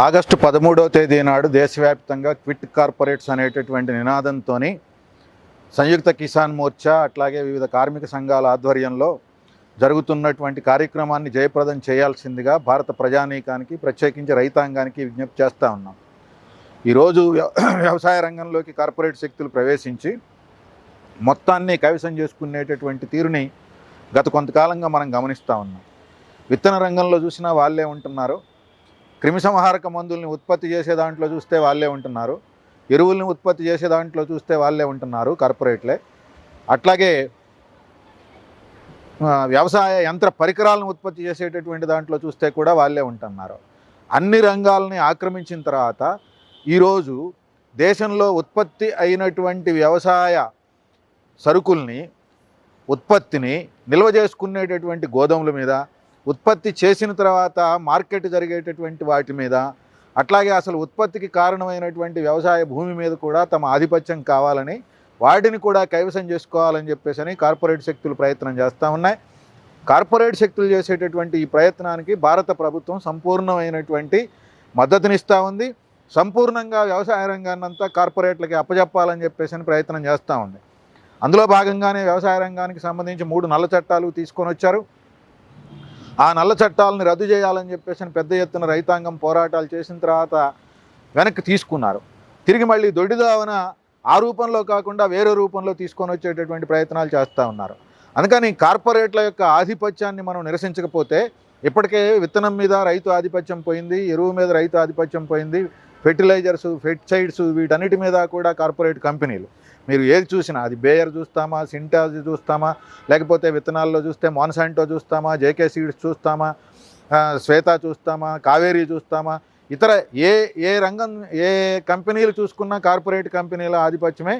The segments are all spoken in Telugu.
ఆగస్టు 13వ తేదీ నాడు దేశవ్యాప్తంగా క్విట్ కార్పొరేట్స్ అనేటటువంటి నినాదంతో సంయుక్త కిసాన్ మోర్చా అట్లాగే వివిధ కార్మిక సంఘాల ఆధ్వర్యంలో జరుగుతున్నటువంటి కార్యక్రమాన్ని జయప్రదం చేయాల్సిందిగా భారత ప్రజానీకానికి ప్రత్యేకించి రైతాంగానికి విజ్ఞప్తి చేస్తూ ఉన్నాం. ఈరోజు వ్యవసాయ రంగంలోకి కార్పొరేట్ శక్తులు ప్రవేశించి మొత్తాన్ని కైవసం చేసుకునేటటువంటి తీరుని గత కొంతకాలంగా మనం గమనిస్తూ ఉన్నాం. విత్తన రంగంలో చూసినా వాళ్ళే ఉంటున్నారు, క్రిమిసంహారక మందుల్ని ఉత్పత్తి చేసే దాంట్లో చూస్తే వాళ్ళే ఉంటున్నారు, ఎరువుల్ని ఉత్పత్తి చేసే దాంట్లో చూస్తే వాళ్ళే ఉంటున్నారు కార్పొరేట్లే. అట్లాగే వ్యవసాయ యంత్ర పరికరాలను ఉత్పత్తి చేసేటటువంటి దాంట్లో చూస్తే కూడా వాళ్ళే ఉంటున్నారు. అన్ని రంగాలని ఆక్రమించిన తర్వాత ఈరోజు దేశంలో ఉత్పత్తి అయినటువంటి వ్యవసాయ సరుకుల్ని ఉత్పత్తిని నిల్వ చేసుకునేటటువంటి గోదాముల మీద, ఉత్పత్తి చేసిన తర్వాత మార్కెట్ జరిగేటటువంటి వాటి మీద, అట్లాగే అసలు ఉత్పత్తికి కారణమైనటువంటి వ్యవసాయ భూమి మీద కూడా తమ ఆధిపత్యం కావాలని, వాటిని కూడా కైవసం చేసుకోవాలని చెప్పేసి కార్పొరేట్ శక్తులు ప్రయత్నం చేస్తూ ఉన్నాయి. కార్పొరేట్ శక్తులు చేసేటటువంటి ఈ ప్రయత్నానికి భారత ప్రభుత్వం సంపూర్ణమైనటువంటి మద్దతునిస్తూ ఉంది. సంపూర్ణంగా వ్యవసాయ రంగాన్ని అంతా కార్పొరేట్లకి అప్పజెప్పాలని చెప్పేసి ప్రయత్నం చేస్తూ ఉంది. అందులో భాగంగానే వ్యవసాయ రంగానికి సంబంధించి 3 నల్ల చట్టాలు తీసుకొని వచ్చారు. ఆ నల్ల చట్టాలను రద్దు చేయాలని చెప్పేసి పెద్ద ఎత్తున రైతాంగం పోరాటాలు చేసిన తర్వాత వెనక్కి తీసుకున్నారు. తిరిగి మళ్ళీ దొడ్డిదావన ఆ రూపంలో కాకుండా వేరే రూపంలో తీసుకొని వచ్చేటటువంటి ప్రయత్నాలు చేస్తూ ఉన్నారు. అందుకని కార్పొరేట్ల యొక్క ఆధిపత్యాన్ని మనం నిరసించకపోతే, ఇప్పటికే విత్తనం మీద రైతు ఆధిపత్యం పోయింది, ఎరువు మీద రైతు ఆధిపత్యం పోయింది, ఫెర్టిలైజర్స్, పెస్టిసైడ్స్ వీటన్నిటి మీద కూడా కార్పొరేట్ కంపెనీలు. మీరు ఏది చూసినా, అది బేయర్ చూస్తామా, సింటాజ్ చూస్తామా, లేకపోతే విత్తనాల్లో చూస్తే మాన్సాంటో చూస్తామా, జేకే సీడ్స్ చూస్తామా, శ్వేత చూస్తామా, కావేరీ చూస్తామా, ఇతర ఏ రంగం ఏ కంపెనీలు చూసుకున్నా కార్పొరేట్ కంపెనీల ఆధిపత్యమే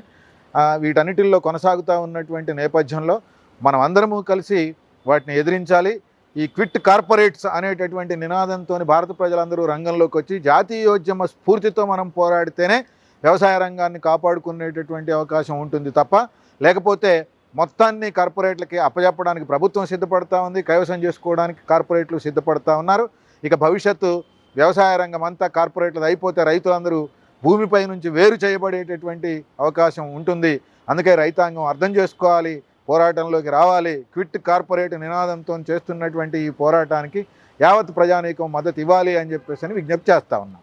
వీటన్నిటిల్లో కొనసాగుతూ ఉన్నటువంటి నేపథ్యంలో మనం అందరము కలిసి వాటిని ఎదిరించాలి. ఈ క్విట్ కార్పొరేట్స్ అనేటటువంటి నినాదంతో భారత ప్రజలందరూ రంగంలోకి వచ్చి జాతీయోద్యమ స్ఫూర్తితో మనం పోరాడితేనే వ్యవసాయ రంగాన్ని కాపాడుకునేటటువంటి అవకాశం ఉంటుంది తప్ప, లేకపోతే మొత్తాన్ని కార్పొరేట్లకి అప్పజెప్పడానికి ప్రభుత్వం సిద్ధపడతా ఉంది, కైవసం చేసుకోవడానికి కార్పొరేట్లు సిద్ధపడతా ఉన్నారు. ఇక భవిష్యత్తు వ్యవసాయ రంగం అంతా కార్పొరేట్లది అయిపోతే రైతులందరూ భూమిపై నుంచి వేరు చేయబడేటటువంటి అవకాశం ఉంటుంది. అందుకే రైతాంగం అర్థం చేసుకోవాలి, పోరాటంలోకి రావాలి. క్విట్ కార్పొరేట్ నినాదంతో చేస్తున్నటువంటి ఈ పోరాటానికి యావత్ ప్రజానీకం మద్దతు ఇవ్వాలి అని చెప్పేసి విజ్ఞప్తి చేస్తూ ఉన్నాం.